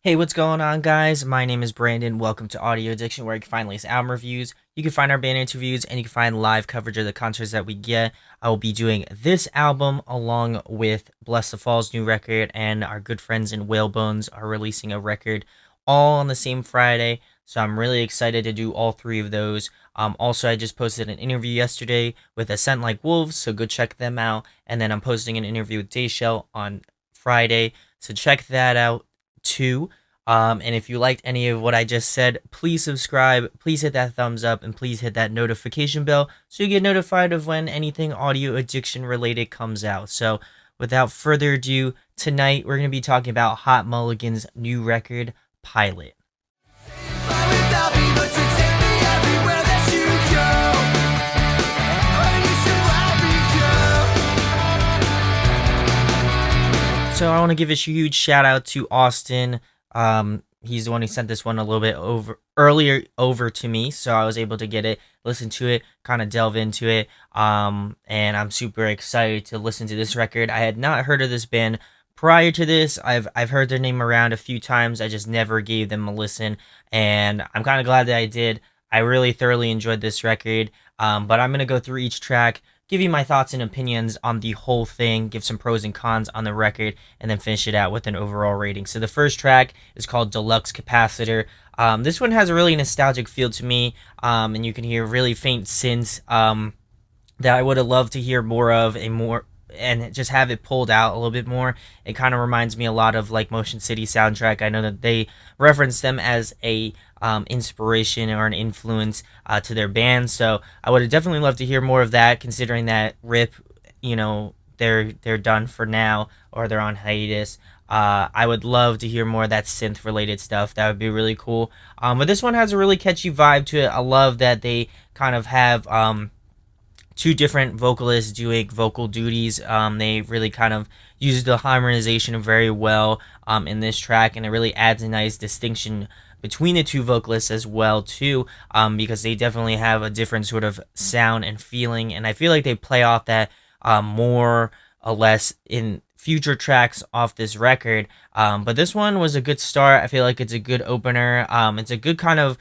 Hey, what's going on, guys? My name is Brandon. Welcome to Audio Addiction, where you can find latest album reviews. You can find our band interviews, and you can find live coverage of the concerts that we get. I will be doing this album along with Bless the Fall's new record, and our good friends in Whalebones are releasing a record all on the same Friday. So I'm really excited to do all three of those. Also, I just posted an interview yesterday with Ascent Like Wolves, so go check them out. And then I'm posting an interview with Dayshell on Friday, so check that out too. And if you liked any of what I just said, please subscribe, please hit that thumbs up, and please hit that notification bell so you get notified of when anything audio addiction related comes out. So without further ado, tonight we're going to be talking about Hot Mulligan's new record, Pilot. So I want to give a huge shout out to Austin. He's the one who sent this one a little bit earlier over to me, so I was able to get it, listen to it, kind of delve into it. And I'm super excited to listen to this record. I had not heard of this band prior to this. I've heard their name around a few times. I just never gave them a listen, and I'm kind of glad that I did. I really thoroughly enjoyed this record. But I'm gonna go through each track, give you my thoughts and opinions on the whole thing, give some pros and cons on the record, and then finish it out with an overall rating. So the first track is called Deluxe Capacitor. This one has a really nostalgic feel to me, and you can hear really faint synths that I would have loved to hear more of, and just have it pulled out a little bit more. It kind of reminds me a lot of like Motion City soundtrack. I know that they reference them as a inspiration or an influence to their band, so I would have definitely loved to hear more of that, considering that RIP, they're done for now, or they're on hiatus. I would love to hear more of that synth related stuff. That would be really cool. But this one has a really catchy vibe to it. I love that they kind of have two different vocalists doing vocal duties. They really kind of use the harmonization very well in this track, and it really adds a nice distinction between the two vocalists as well too, because they definitely have a different sort of sound and feeling, and I feel like they play off that more or less in future tracks off this record. But this one was a good start. I feel like it's a good opener. It's a good kind of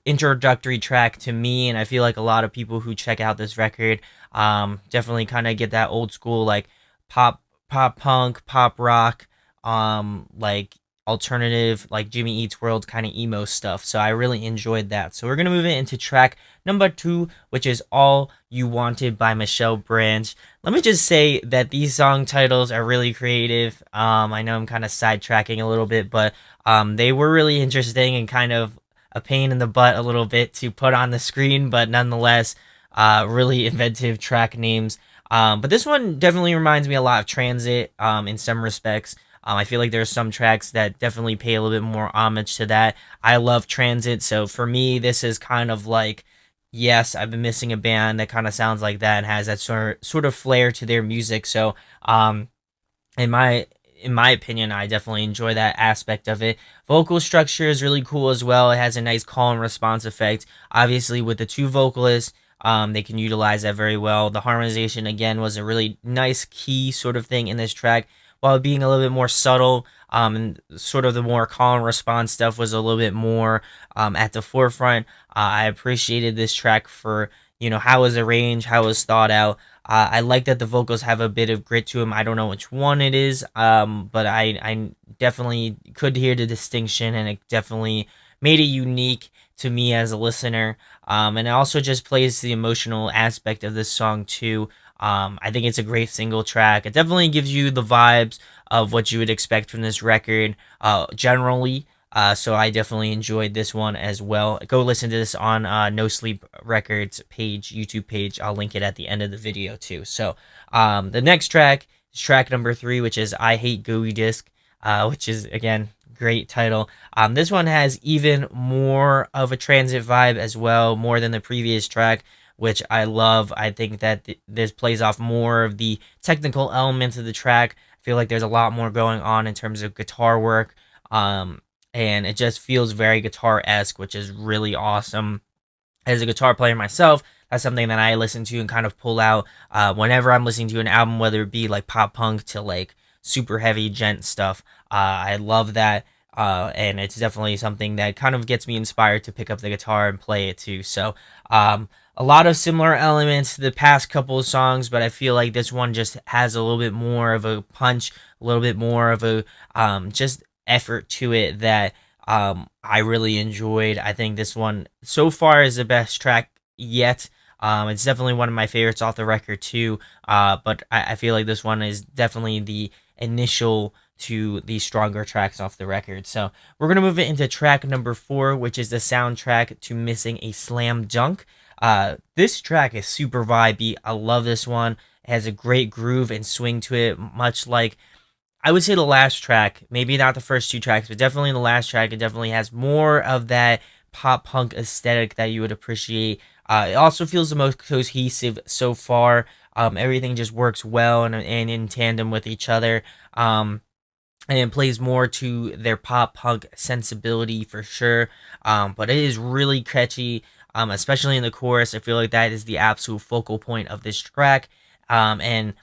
introductory track to me, and I feel like a lot of people who check out this record definitely kind of get that old school like pop punk, pop rock, like alternative, like Jimmy Eats World kind of emo stuff. So I really enjoyed that. So we're gonna move it into track number 2, which is All You Wanted by Michelle Branch. Let me just say that these song titles are really creative. I know I'm kind of sidetracking a little bit, but they were really interesting and kind of a pain in the butt a little bit to put on the screen, but nonetheless, really inventive track names. But this one definitely reminds me a lot of Transit in some respects. I feel like there's some tracks that definitely pay a little bit more homage to that. I love Transit, so for me, this is kind of like, yes, I've been missing a band that kind of sounds like that and has that sort of flair to their music. So, in my opinion, I definitely enjoy that aspect of it. Vocal structure is really cool as well. It has a nice call and response effect. Obviously, with the two vocalists, they can utilize that very well. The harmonization, again, was a really nice key sort of thing in this track, while being a little bit more subtle. And sort of the more call and response stuff was a little bit more at the forefront. I appreciated this track for how it was arranged, how it was thought out. I like that the vocals have a bit of grit to them. I don't know which one it is, but I definitely could hear the distinction, and it definitely made it unique to me as a listener. And it also just plays the emotional aspect of this song too. I think it's a great single track. It definitely gives you the vibes of what you would expect from this record generally. So I definitely enjoyed this one as well. Go listen to this on No Sleep Records page, YouTube page. I'll link it at the end of the video too. So the next track is track number 3, which is I Hate Gooey Disc, which is, again, great title. This one has even more of a Transit vibe as well, more than the previous track, which I love. I think that this plays off more of the technical elements of the track. I feel like there's a lot more going on in terms of guitar work. And it just feels very guitar-esque, which is really awesome. As a guitar player myself, that's something that I listen to and kind of pull out whenever I'm listening to an album, whether it be like pop punk to like super heavy gent stuff. I love that. and it's definitely something that kind of gets me inspired to pick up the guitar and play it too. So, a lot of similar elements to the past couple of songs, but I feel like this one just has a little bit more of a punch, a little bit more of a just effort to it that I really enjoyed. I think this one so far is the best track yet. It's definitely one of my favorites off the record too. But I feel like this one is definitely the initial to the stronger tracks off the record. So we're gonna move it into track number 4, which is the soundtrack to Missing a Slam Dunk. This track is super vibey. I love this one. It has a great groove and swing to it, much like I would say the last track. Maybe not the first 2 tracks, but definitely in the last track, it definitely has more of that pop punk aesthetic that you would appreciate. It also feels the most cohesive so far. Everything just works well and in tandem with each other. And it plays more to their pop punk sensibility for sure. But it is really catchy, especially in the chorus. I feel like that is the absolute focal point of this track. And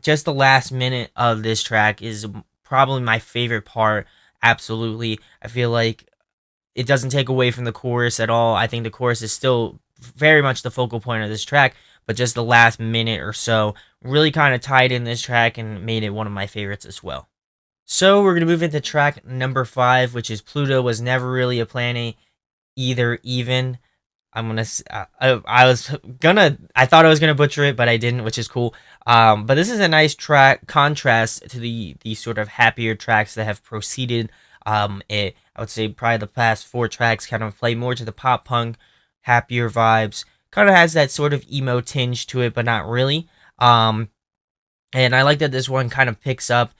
just the last minute of this track is probably my favorite part. Absolutely. I feel like it doesn't take away from the chorus at all. I think the chorus is still very much the focal point of this track, but just the last minute or so really kind of tied in this track and made it one of my favorites as well. So we're going to move into track number 5, which is Pluto Was Never Really a Planet Either Even. I thought I was gonna butcher it, but I didn't, which is cool. But this is a nice track contrast to the sort of happier tracks that have proceeded. I would say probably the past 4 tracks kind of play more to the pop punk, happier vibes. Kind of has that sort of emo tinge to it, but not really. And I like that this one kind of picks up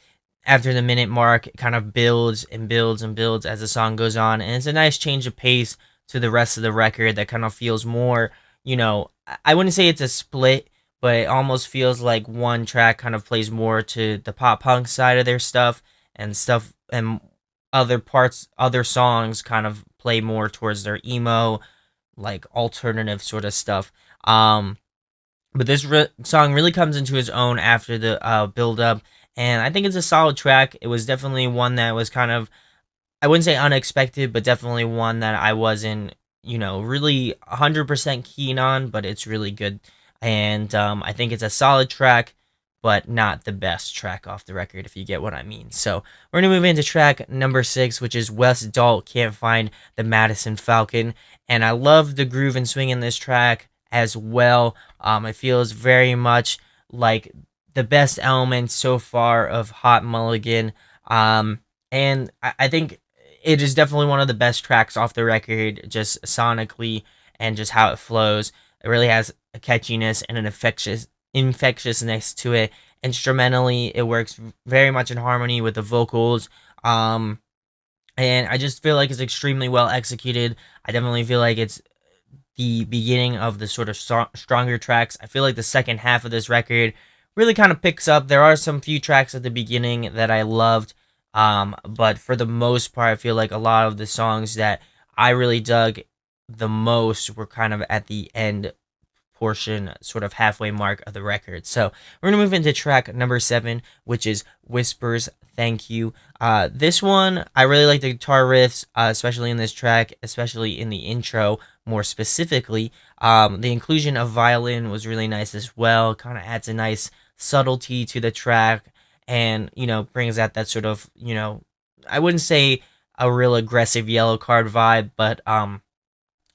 after the minute mark. It kind of builds and builds and builds as the song goes on, and it's a nice change of pace to the rest of the record that kind of feels more, I wouldn't say it's a split, but it almost feels like one track kind of plays more to the pop punk side of their stuff, and other songs kind of play more towards their emo, like alternative sort of stuff. But this song really comes into its own after the build up, and I think it's a solid track. It was definitely one that was kind of, I wouldn't say unexpected, but definitely one that I wasn't, really 100% keen on, but it's really good. And I think it's a solid track, but not the best track off the record, if you get what I mean. So we're going to move into track number 6, which is Wes Dault Can't Find the Madison Falcon. And I love the groove and swing in this track as well. It feels very much like the best element so far of Hot Mulligan. And I think it is definitely one of the best tracks off the record, just sonically and just how it flows. It really has a catchiness and an infectiousness to it. Instrumentally, it works very much in harmony with the vocals. And I just feel like it's extremely well executed. I definitely feel like it's the beginning of the sort of stronger tracks. I feel like the second half of this record really kind of picks up. There are some few tracks at the beginning that I loved. But for the most part, I feel like a lot of the songs that I really dug the most were kind of at the end portion, sort of halfway mark of the record. So we're gonna move into track number 7, which is Whispers Thank You. This one, I really like the guitar riffs, especially in this track, especially in the intro more specifically. The inclusion of violin was really nice as well, kind of adds a nice subtlety to the track, and brings out that sort of, I wouldn't say a real aggressive Yellow Card vibe, but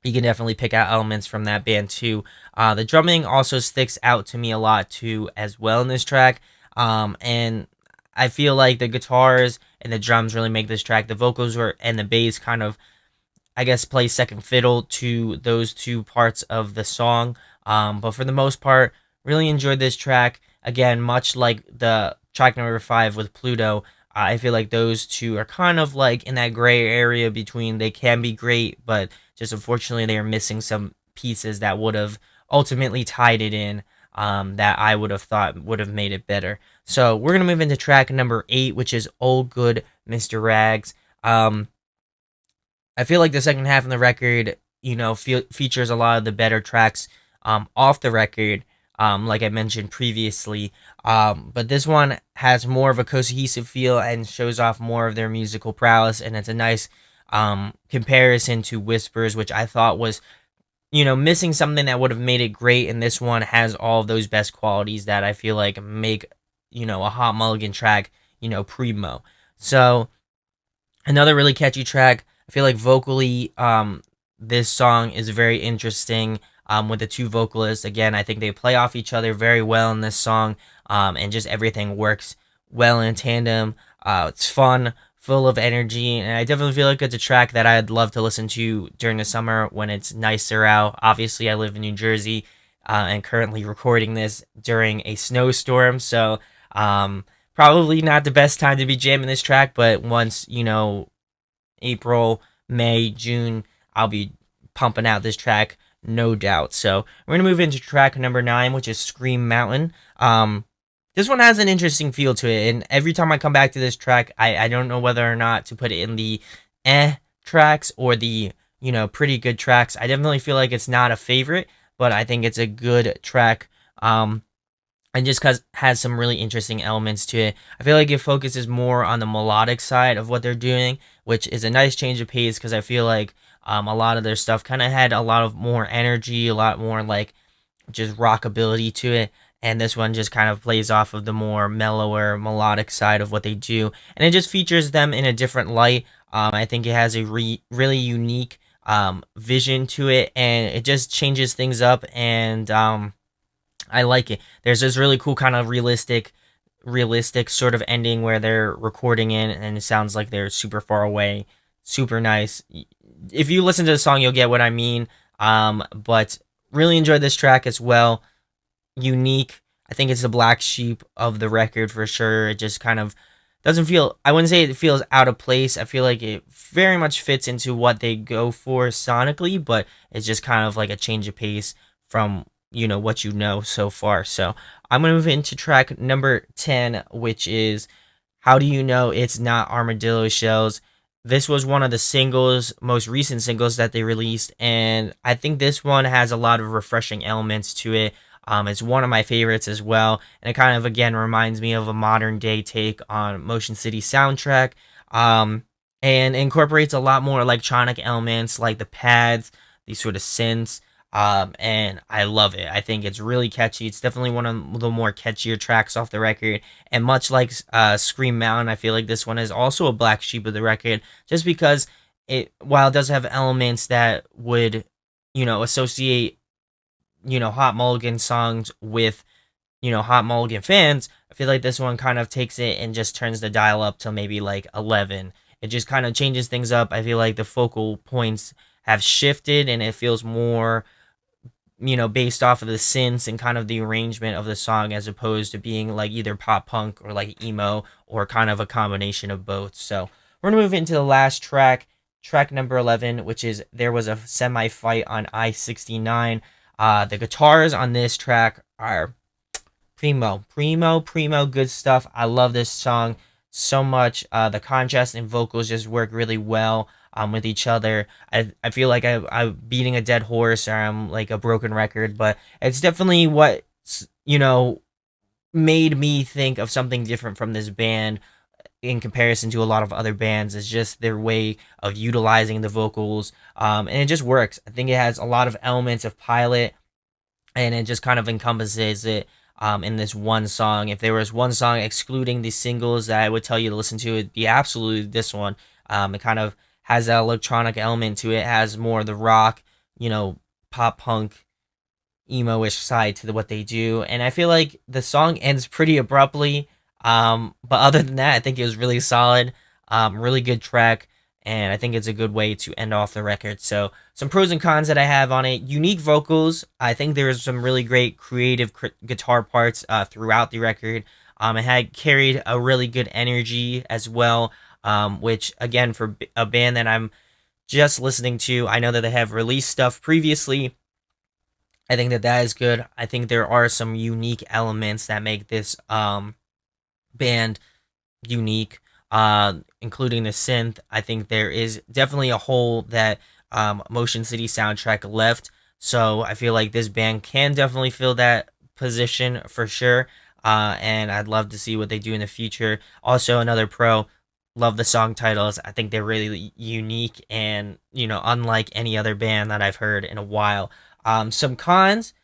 you can definitely pick out elements from that band too. The drumming also sticks out to me a lot too as well in this track, and I feel like the guitars and the drums really make this track. The vocals and the bass kind of, I guess, play second fiddle to those 2 parts of the song, but for the most part, really enjoyed this track. Again, much like the track number 5 with Pluto, I feel like those 2 are kind of like in that gray area between they can be great, but just unfortunately they are missing some pieces that would have ultimately tied it in, that I would have thought would have made it better. So we're going to move into track number 8, which is Old Good Mr. Rags. I feel like the second half of the record, features a lot of the better tracks off the record. like I mentioned previously. But this one has more of a cohesive feel and shows off more of their musical prowess, and it's a nice comparison to Whispers, which I thought was, missing something that would have made it great. And this one has all of those best qualities that I feel like make, a Hot Mulligan track, primo. So another really catchy track. I feel like vocally, this song is very interesting. With the two vocalists, again, I think they play off each other very well in this song, and just everything works well in tandem. It's fun, full of energy, and I definitely feel like it's a track that I'd love to listen to during the summer when it's nicer out. Obviously, I live in New Jersey, and currently recording this during a snowstorm, so probably not the best time to be jamming this track. But once April, May, June, I'll be pumping out this track, no doubt. So we're gonna move into track number 9, which is Scream Mountain. This one has an interesting feel to it, and every time I come back to this track, I don't know whether or not to put it in the tracks or the pretty good tracks. I definitely feel like it's not a favorite, but I think it's a good track. And just cause has some really interesting elements to it. I feel like it focuses more on the melodic side of what they're doing, which is a nice change of pace, because I feel like a lot of their stuff kind of had a lot of more energy, a lot more like just rockability to it. And this one just kind of plays off of the more mellower, melodic side of what they do. And it just features them in a different light. I think it has a really unique vision to it, and it just changes things up. And I like it. There's this really cool kind of realistic sort of ending where they're recording in, and it sounds like they're super far away. Super nice. If you listen to the song, you'll get what I mean. But really enjoyed this track as well. Unique. I think it's the black sheep of the record for sure. It just kind of doesn't feel, I wouldn't say it feels out of place. I feel like it very much fits into what they go for sonically, but it's just kind of like a change of pace from what so far. So I'm gonna move into track number 10, which is How Do You Know It's Not Armadillo Shells. This was one of the most recent singles that they released, and I think this one has a lot of refreshing elements to it. It's one of my favorites as well, and it kind of again reminds me of a modern day take on Motion City soundtrack, and incorporates a lot more electronic elements like the pads, these sort of synths. And I love it. I think it's really catchy. It's definitely one of the more catchier tracks off the record. And much like Scream Mountain, I feel like this one is also a black sheep of the record, just because while it does have elements that would, associate, Hot Mulligan songs with, Hot Mulligan fans, I feel like this one kind of takes it and just turns the dial up to maybe like 11. It just kind of changes things up. I feel like the focal points have shifted, and it feels more based off of the synths and kind of the arrangement of the song, as opposed to being like either pop punk or like emo or kind of a combination of both. So we're gonna move into the last track, track number 11, which is There Was a Semi Fight on I-69. The guitars on this track are primo good stuff. I love this song so much. The contrast and vocals just work really well with each other. I feel like I'm beating a dead horse, or I'm like a broken record, but it's definitely what made me think of something different from this band in comparison to a lot of other bands. Is just their way of utilizing the vocals, and it just works. I think it has a lot of elements of Pilot, and it just kind of encompasses it in this one song. If there was one song excluding the singles that I would tell you to listen to, it'd be absolutely this one. It kind of has that electronic element to it. It has more of the rock, pop punk, emo-ish side to what they do. And I feel like the song ends pretty abruptly. But other than that, I think it was really solid. Really good track. And I think it's a good way to end off the record. So some pros and cons that I have on it: unique vocals. I think there's some really great creative guitar parts throughout the record. It had carried a really good energy as well. Which again, for a band that I'm just listening to, I know that they have released stuff previously. I think that is good. I think there are some unique elements that make this band unique, including the synth. I think there is definitely a hole that Motion City soundtrack left. So I feel like this band can definitely fill that position for sure. And I'd love to see what they do in the future. Also, another pro, love the song titles. I think they're really unique and, unlike any other band that I've heard in a while. Some cons,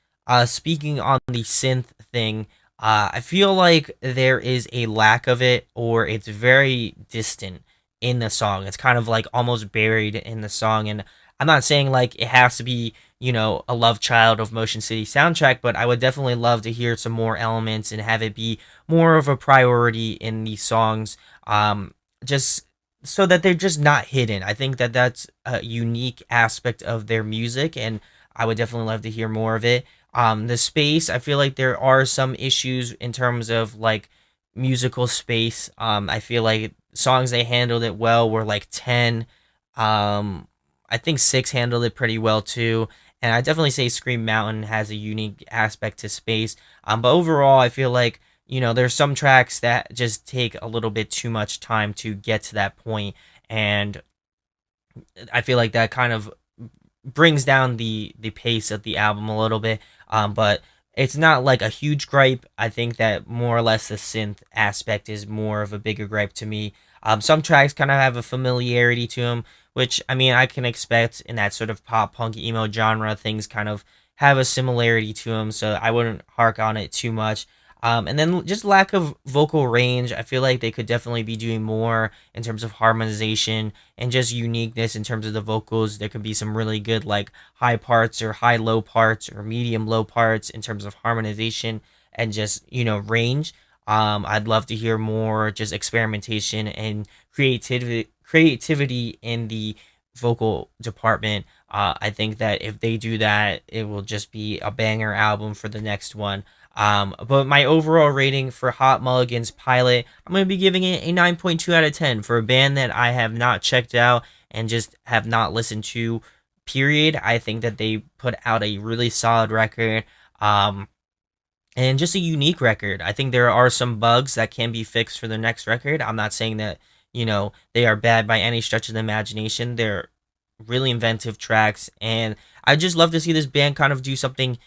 speaking on the synth thing, I feel like there is a lack of it, or it's very distant in the song. It's kind of like almost buried in the song. And I'm not saying like it has to be, a love child of Motion City soundtrack, but I would definitely love to hear some more elements and have it be more of a priority in these songs. Just so that they're just not hidden. I think that that's a unique aspect of their music, and I would definitely love to hear more of it. The space, I feel like there are some issues in terms of like musical space. I feel like songs they handled it well were like 10. I think 6 handled it pretty well too. And I definitely say Scream Mountain has a unique aspect to space. But overall, I feel like, there's some tracks that just take a little bit too much time to get to that point. And I feel like that kind of brings down the pace of the album a little bit. But it's not like a huge gripe. I think that more or less the synth aspect is more of a bigger gripe to me. Some tracks kind of have a familiarity to them, which, I mean, I can expect in that sort of pop punk emo genre. Things kind of have a similarity to them, so I wouldn't hark on it too much. And then just lack of vocal range. I feel like they could definitely be doing more in terms of harmonization and just uniqueness in terms of the vocals. There could be some really good like high parts or high low parts or medium low parts in terms of harmonization and just, range. I'd love to hear more just experimentation and creativity in the vocal department. I think that if they do that, it will just be a banger album for the next one. But my overall rating for Hot Mulligan's Pilot, I'm going to be giving it a 9.2 out of 10 for a band that I have not checked out and just have not listened to, period. I think that they put out a really solid record. And just a unique record. I think there are some bugs that can be fixed for the next record. I'm not saying that, they are bad by any stretch of the imagination. They're really inventive tracks, and I just love to see this band kind of do something,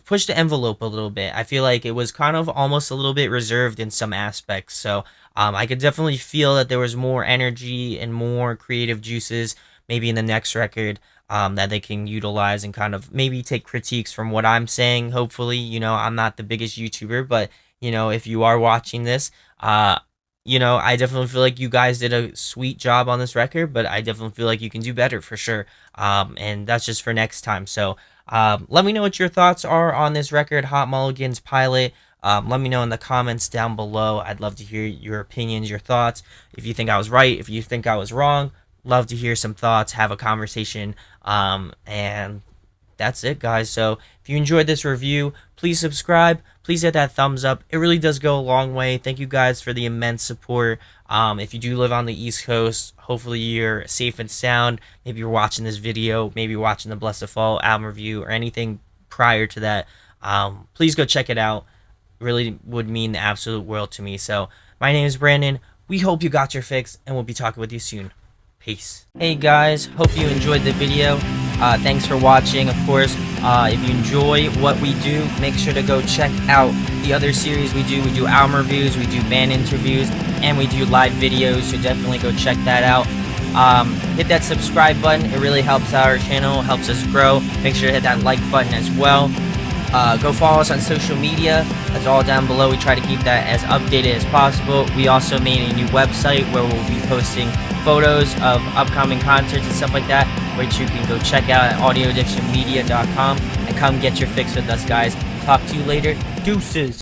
push the envelope a little bit. I feel like it was kind of almost a little bit reserved in some aspects. So I could definitely feel that there was more energy and more creative juices maybe in the next record. That they can utilize and kind of maybe take critiques from what I'm saying. Hopefully, I'm not the biggest YouTuber, but, if you are watching this, I definitely feel like you guys did a sweet job on this record, but I definitely feel like you can do better for sure. And that's just for next time. So let me know what your thoughts are on this record, Hot Mulligan's Pilot. Let me know in the comments down below. I'd love to hear your opinions, your thoughts. If you think I was right, if you think I was wrong, love to hear some thoughts, have a conversation. And that's it, guys. So if you enjoyed this review, please subscribe, please hit that thumbs up. It really does go a long way. Thank you guys for the immense support. If you do live on the East Coast, hopefully you're safe and sound. Maybe you're watching this video, maybe you're watching the Blessed Fall album review or anything prior to that. Please go check it out. It really would mean the absolute world to me. So my name is Brandon. We hope you got your fix, and we'll be talking with you soon. Peace. Hey guys, hope you enjoyed the video. Thanks for watching. Of course, if you enjoy what we do, make sure to go check out the other series we do. We do album reviews, we do band interviews, and we do live videos, so definitely go check that out. Hit that subscribe button. It really helps out our channel, helps us grow. Make sure to hit that like button as well. Go follow us on social media. That's all down below. We try to keep that as updated as possible. We also made a new website where we'll be posting photos of upcoming concerts and stuff like that, which you can go check out at audioaddictionmedia.com and come get your fix with us, guys. Talk to you later. Deuces.